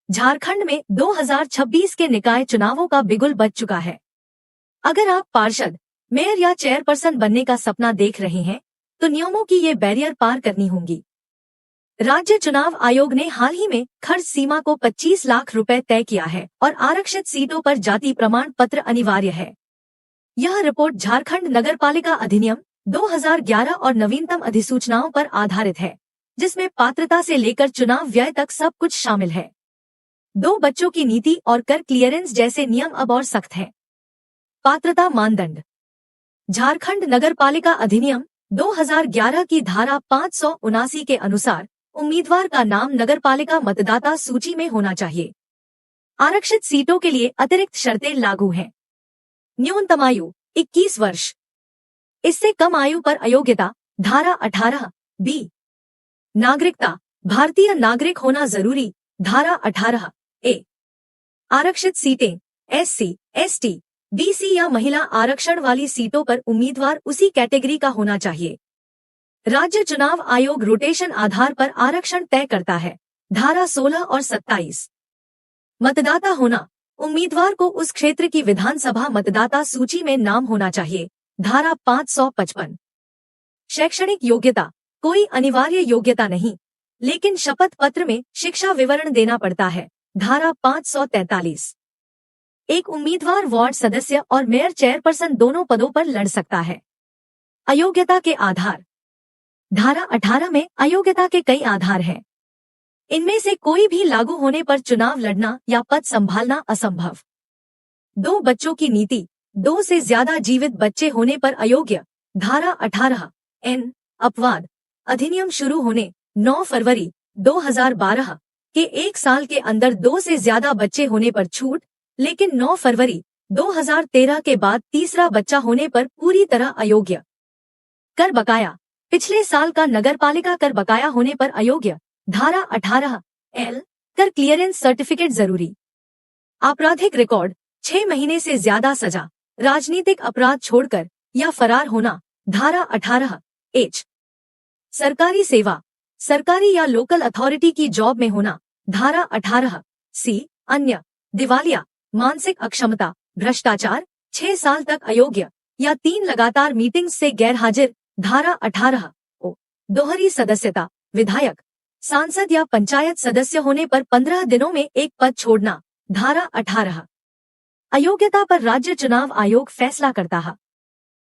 झारखंड में 2026 के निकाय चुनावों का बिगुल बज चुका है। अगर आप पार्षद, मेयर या चेयरपर्सन बनने का सपना देख रहे हैं, तो नियमों की ये बैरियर पार करनी होंगी। राज्य चुनाव आयोग ने हाल ही में खर्च सीमा को 25 लाख रुपए तय किया है और आरक्षित सीटों पर जाति प्रमाण पत्र अनिवार्य है। यह रिपोर्ट झारखंड नगरपालिका अधिनियम 2011 और नवीनतम अधिसूचनाओं पर आधारित है, जिसमें पात्रता से लेकर चुनाव व्यय तक सब कुछ शामिल है। 2 बच्चों की नीति और कर क्लियरेंस जैसे नियम अब और सख्त हैं। पात्रता मानदंड। झारखंड नगरपालिका अधिनियम 2011 की धारा 579 के अनुसार उम्मीदवार का नाम नगरपालिका मतदाता सूची में होना चाहिए। आरक्षित सीटों के लिए अतिरिक्त शर्तें लागू हैं। न्यूनतम आयु 21 वर्ष। इससे कम आयु पर अयोग्यता धारा 18(b). नागरिकता भारतीय नागरिक होना जरूरी धारा 18(a). आरक्षित सीटें SC, ST, BC या महिला आरक्षण वाली सीटों पर उम्मीदवार उसी कैटेगरी का होना चाहिए। राज्य चुनाव आयोग रोटेशन आधार पर आरक्षण तय करता है धारा 16 और 27। मतदाता होना उम्मीदवार को उस क्षेत्र की विधानसभा मतदाता सूची में नाम होना चाहिए धारा 555। शैक्षणिक योग्यता कोई अनिवार्य योग्यता नहीं, लेकिन शपथ पत्र में शिक्षा विवरण देना पड़ता है धारा 543। एक उम्मीदवार वार्ड सदस्य और मेयर चेयरपर्सन दोनों पदों पर लड़ सकता है। अयोग्यता के आधार। धारा 18 में अयोग्यता के कई आधार हैं। इनमें से कोई भी लागू होने पर चुनाव लड़ना या पद संभालना असंभव। 2 बच्चों की नीति 2 से ज्यादा जीवित बच्चे होने पर अयोग्य धारा 18(n). अपवाद। अधिनियम शुरू होने 9 फरवरी 2012 के 1 साल के अंदर 2 से ज्यादा बच्चे होने पर छूट, लेकिन 9 फरवरी 2013 के बाद तीसरा बच्चा होने पर पूरी तरह अयोग्य। कर बकाया पिछले साल का नगरपालिका कर बकाया होने पर अयोग्य धारा 18(l). कर क्लियरेंस सर्टिफिकेट जरूरी। आपराधिक रिकॉर्ड 6 महीने से ज्यादा सजा, राजनीतिक अपराध छोड़कर या फरार होना धारा 18(h). सरकारी सेवा सरकारी या लोकल अथॉरिटी की जॉब में होना धारा 18(c). अन्य दिवालिया, मानसिक अक्षमता, भ्रष्टाचार 6 साल तक अयोग्य या 3 लगातार मीटिंग्स से गैर हाजिर धारा 18(o). दोहरी सदस्यता विधायक, सांसद या पंचायत सदस्य होने पर 15 दिनों में एक पद छोड़ना धारा 18। अयोग्यता पर राज्य चुनाव आयोग फैसला करता है।